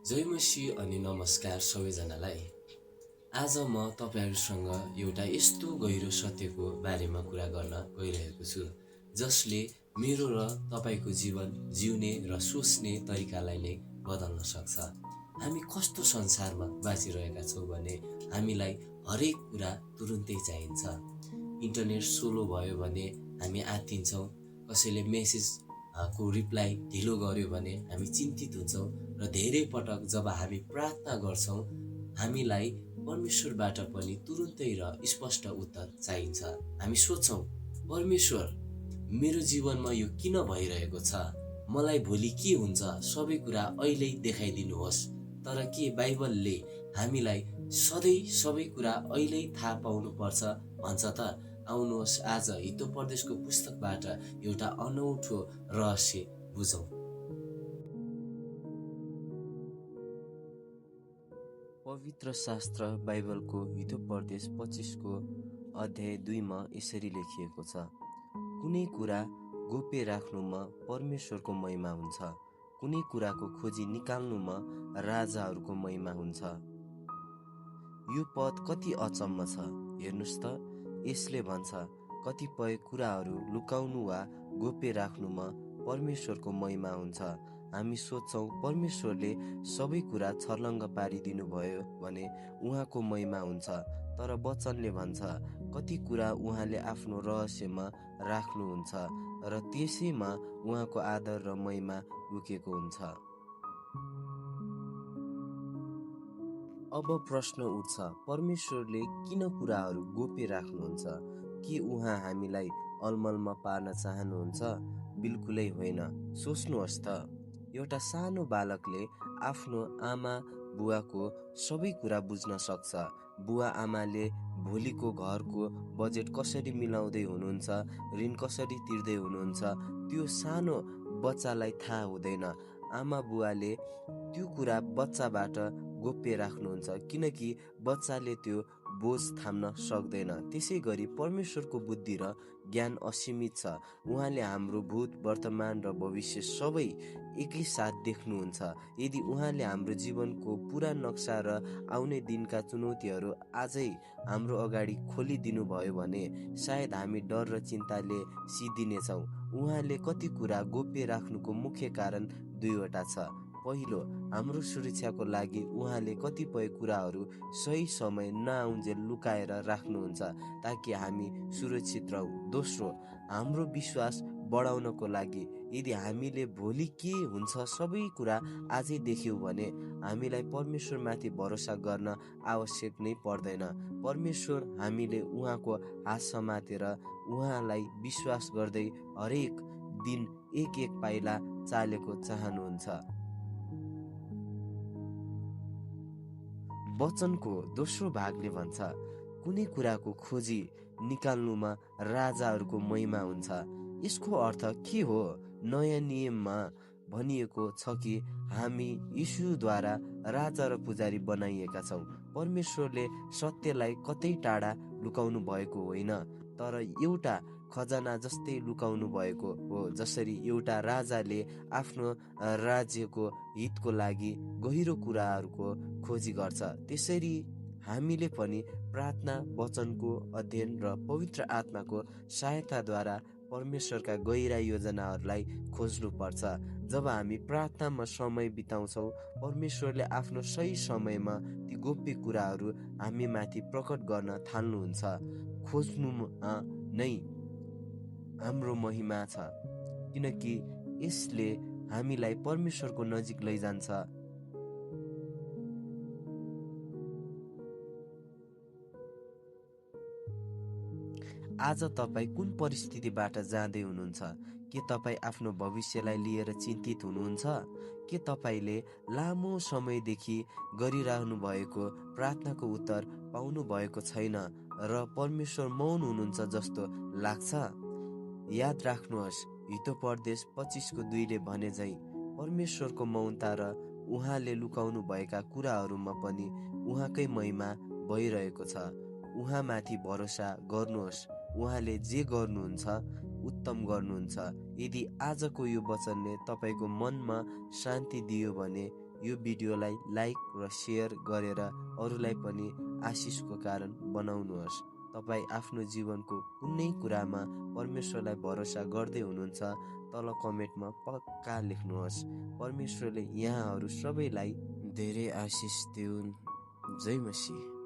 जय मसी अनि नमस्कार सबैजनालाई। आज म तपाईँहरूसँग एउटा यस्तो गहिरो सत्यको बारेमा कुरा गर्न गइरहेको छु जसले मेरो र तपाईँको जीवन जिउने र सोच्ने तरिकालाई नै बदल्न सक्छ। हामी कस्तो संसारमा बाँचिरहेका छौँ भने हामीलाई हरेक कुरा तुरुन्तै चाहिन्छ। इन्टरनेट स्लो भयो भने हामी आत्तिन्छौँ, कसैले मेसेज को रिप्लाई ढिलो गर्यो भने हामी चिन्तित हुन्छौँ र धेरै पटक जब हामी प्रार्थना गर्छौँ हामीलाई परमेश्वरबाट पनि तुरुन्तै र स्पष्ट उत्तर चाहिन्छ। हामी सोच्छौँ, परमेश्वर मेरो जीवनमा यो किन भइरहेको छ, मलाई भोलि के हुन्छ, सबै कुरा अहिले देखाइदिनुहोस्। तर के बाइबलले हामीलाई सधैँ सबै कुरा अहिले थाहा पाउनुपर्छ भन्छ त? आउनुहोस् आज हितोपदेशको पुस्तकबाट एउटा अनौठो रहस्य बुझौँ। पवित्र शास्त्र बाइबलको हितोपदेश 25 को अध्याय 2 मा यसरी लेखिएको छ, कुनै कुरा गोप्य राख्नुमा परमेश्वरको महिमा हुन्छ, कुनै कुराको खोजी निकाल्नुमा राजाहरूको महिमा हुन्छ। यो पद कति अचम्म छ हेर्नुस् त। यसले भन्छ कतिपय कुराहरू लुकाउनु वा गोप्य राख्नुमा परमेश्वरको महिमा हुन्छ। हामी सोच्छौँ परमेश्वरले सबै कुरा छर्लङ्ग पारिदिनु भयो भने उहाँको महिमा हुन्छ, तर वचनले भन्छ कति कुरा उहाँले आफ्नो रहस्यमा राख्नुहुन्छ र त्यसैमा उहाँको आदर र महिमा लुकेको हुन्छ। अब प्रश्न उठ्छ, परमेश्वरले किन कुराहरू गोप्य राख्नुहुन्छ? के उहाँ हामीलाई अलमलमा पार्न चाहनुहुन्छ? बिल्कुलै होइन। सोच्नुहोस् त, एउटा सानो बालकले आफ्नो आमा बुवाको सबै कुरा बुझ्न सक्छ। बुवा आमाले भोलिको घरको बजेट कसरी मिलाउँदै हुनुहुन्छ, ऋण कसरी तिर्दै हुनुहुन्छ, त्यो सानो बच्चालाई थाहा हुँदैन। आमा बुवाले त्यो कुरा बच्चाबाट गोप्य राख्नुहुन्छ किनकि बच्चाले त्यो बोझ थाम्न सक्दैन। त्यसै गरी परमेश्वरको बुद्धि र ज्ञान असीमित छ। उहाँले हाम्रो भूत, वर्तमान र भविष्य सबै एकैसाथ देख्नुहुन्छ। यदि उहाँले हाम्रो जीवनको पुरा नक्सा र आउने दिनका चुनौतीहरू आजै हाम्रो अगाडि खोलिदिनु भयो भने सायद हामी डर र चिन्ताले सिद्धिनेछौँ। उहाँले कति कुरा गोप्य राख्नुको मुख्य कारण दुईवटा छ। पहिलो, हाम्रो सुरक्षाको लागि उहाँले कतिपय कुराहरू सही समय नआउन्जेल लुकाएर राख्नुहुन्छ ताकि हामी सुरक्षित रहौँ। दोस्रो, हाम्रो विश्वास बढाउनको लागि। यदि हामीले भोलि के हुन्छ सबै कुरा आजै देख्यौँ भने हामीलाई परमेश्वरमाथि भरोसा गर्न आवश्यक नै पर्दैन। परमेश्वर हामीले उहाँको हात समातेर उहाँलाई विश्वास गर्दै हरेक दिन एक एक पाइला चालेको चाहनुहुन्छ। वचनको दोस्रो भागले भन्छ कुनै कुराको खोजी निकाल्नुमा राजाहरूको महिमा हुन्छ। यसको अर्थ के हो? नयाँ नियममा भनिएको छ कि हामी यीशुद्वारा राजा र पुजारी बनाइएका छौँ। परमेश्वरले सत्यलाई कतै टाढा लुकाउनु भएको होइन, तर एउटा खजाना जस्तै लुकाउनु भएको हो। जसरी एउटा राजाले आफ्नो राज्यको हितको लागि गहिरो कुराहरूको खोजी गर्छ, त्यसरी हामीले पनि प्रार्थना, वचनको अध्ययन र पवित्र आत्माको सहायताद्वारा परमेश्वरका गहिरा योजनाहरूलाई खोज्नुपर्छ। जब हामी प्रार्थनामा समय बिताउँछौँ, परमेश्वरले आफ्नो सही समयमा ती गोप्य कुराहरू हामीमाथि प्रकट गर्न थाल्नुहुन्छ। खोज्नुमा नै हाम्रो महिमा छ, किनकि यसले हामीलाई परमेश्वरको नजिक लैजान्छ। आज तपाईँ कुन परिस्थितिबाट जाँदै हुनुहुन्छ? के तपाईँ आफ्नो भविष्यलाई लिएर चिन्तित हुनुहुन्छ? के तपाईँले लामो समयदेखि गरिरहनु भएको प्रार्थनाको उत्तर पाउनु भएको छैन र परमेश्वर मौन हुनुहुन्छ जस्तो लाग्छ? याद राख्नुहोस्, हितोपदेश 25 को 2 ले भने झै परमेश्वरको मौनता र उहाँले लुकाउनु भएका कुराहरूमा पनि उहाँकै महिमा भइरहेको छ। उहाँमाथि भरोसा गर्नुहोस्, उहाँले जे गर्नुहुन्छ उत्तम गर्नुहुन्छ। यदि आजको यो वचनले तपाईँको मनमा शान्ति दियो भने यो भिडियोलाई लाइक र सेयर गरेर अरूलाई पनि आशिषको कारण बनाउनुहोस्। तपाईँ आफ्नो जीवनको कुनै कुरामा परमेश्वरलाई भरोसा गर्दै हुनुहुन्छ, तल कमेन्टमा पक्का लेख्नुहोस्। परमेश्वरले यहाँहरू सबैलाई धेरै आशिष दिउन्। जय मसीह।